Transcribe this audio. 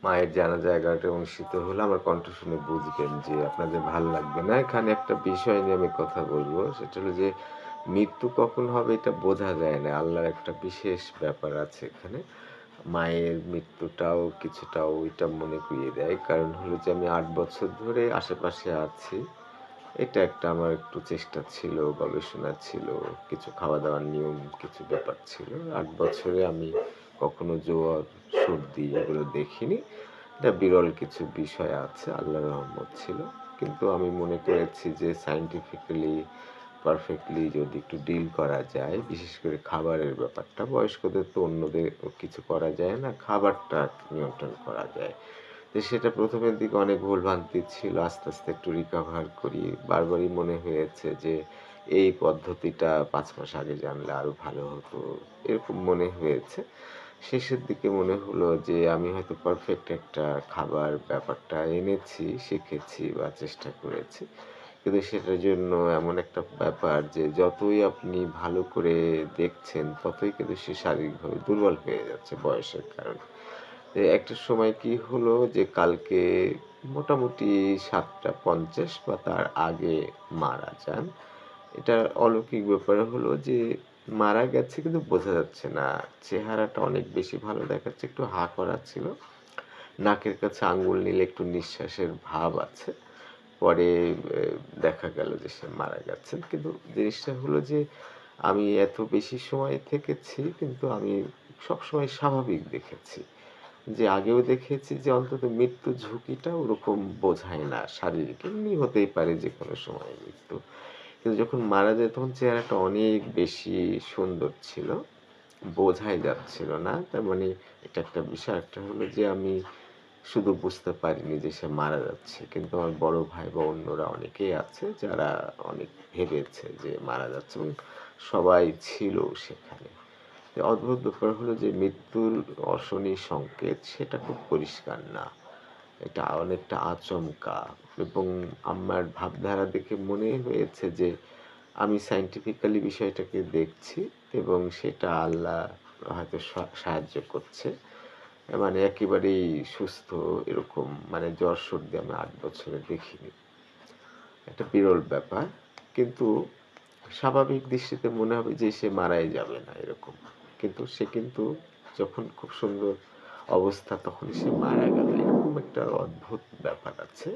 মায়ের জানাজা ১১টায় অনুষ্ঠিত হলে আমার কণ্ঠ শুনে বুঝবেন যে আপনাদের ভাল লাগবে না। এখানে একটা বিষয় নিয়ে আমি কথা বলব। সেটা হলো যে মৃত্যু কখন হবে এটা বোঝা যায় না। আল্লাহর একটা বিশেষ ব্যাপার আছে এখানে। মায়ের মৃত্যুটাও কিছুটা ওইটা মনে করিয়ে দেয়। কারণ হলো যে আমি ৮ বছর ধরে আশেপাশে আছি। এটা একটা আমার একটু চেষ্টা ছিল, গবেষণা ছিল, কিছু খাওয়া-দাওয়ার নিয়ম, কিছু ব্যাপার ছিল। ৮ বছরে আমি কখনো জ্বর, সর্দি এগুলো দেখিনি। এটা বিরল কিছু বিষয় আছে, আল্লাহর রহমত ছিল। কিন্তু আমি মনে করেছি যে সায়েন্টিফিক্যালি পারফেক্টলি যদি একটু ডিল করা যায়, বিশেষ করে খাবারের ব্যাপারটা, বয়স্কদের তো অন্যদের কিছু করা যায় না, খাবারটা নিয়ন্ত্রণ করা যায়। তো সেটা ১ম এর দিকে অনেক ভুলভ্রান্তি ছিল। আস্তে, আস্তে একটু রিকভার করি। বারবারই মনে হয়েছে যে এই পদ্ধতিটা ৫ মাস আগে জানলে আরো ভালো হতো। এরকম মনে হয়েছে। শেষের দিকে মনে হলো যে আমি হয়তো পারফেক্ট একটা খাবার ব্যাপারটা এনেছি, শিখেছি বা চেষ্টা করেছি। কিন্তু সেটার জন্য এমন একটা ব্যাপার যে যতই আপনি ভালো করে দেখছেন, ততই কিন্তু সে শারীরিকভাবে দুর্বল হয়ে যাচ্ছে বয়সের কারণে। তো একটা সময় কি হলো যে কালকে মোটামুটি ৭:৫০ বা তার আগে মারা যান। এটা অলৌকিক ব্যাপার হলো যে মারা গেছে কিন্তু বোঝা যাচ্ছে না। চেহারাটা অনেক বেশি ভালো দেখাচ্ছে, একটু হা করা ছিল। নাকের কাছে আঙ্গুল নিলে একটু নিঃশ্বাসের ভাব আছে। পরে দেখা গেল যে সে মারা গেছেন। কিন্তু জিনিসটা হলো যে আমি এত বেশি সময় থেকেছি কিন্তু আমি সবসময় স্বাভাবিক দেখেছি। যে আগেও দেখেছি যে অন্তত মৃত্যুর ঝুঁকিটা ওরকম বোঝায় না শারীরিক। এমনি হতেই পারে যেকোনো সময় মৃত্যু। কিন্তু যখন মারা যায় তখন চেহারাটা অনেক বেশি সুন্দর ছিল। বোঝাই যাচ্ছিল না। তার মানে এটা একটা বিষয়। আরেকটা হলো যে আমি শুধু বুঝতে পারিনি যে সে মারা যাচ্ছে। কিন্তু আমার বড় ভাই বা অন্যরা অনেকেই আছে যারা অনেক ভেবেছে যে মারা যাচ্ছে এবং সবাই ছিল সেখানে। তো অদ্ভুত ব্যাপার হলো যে মৃত্যুর অশনি সংকেত সেটা খুব পরিষ্কার না। এটা অনেকটা আচমকা এবং আমার ভাবধারা দেখে মনে হয়েছে যে আমি সায়েন্টিফিক্যালি বিষয়টাকে দেখছি এবং সেটা আল্লাহ হয়তো সাহায্য করছে। মানে একেবারেই সুস্থ এরকম মানে জ্বর সর্দি আমি ৮ বছরে দেখিনি। একটা বিরল ব্যাপার। কিন্তু স্বাভাবিক দৃষ্টিতে মনে হবে যে সে মারাই যাবে না এরকম। কিন্তু সে কিন্তু যখন খুব সুন্দর অবস্থা তখনই সে মারা গেল। এরকম একটা অদ্ভুত ব্যাপার আছে।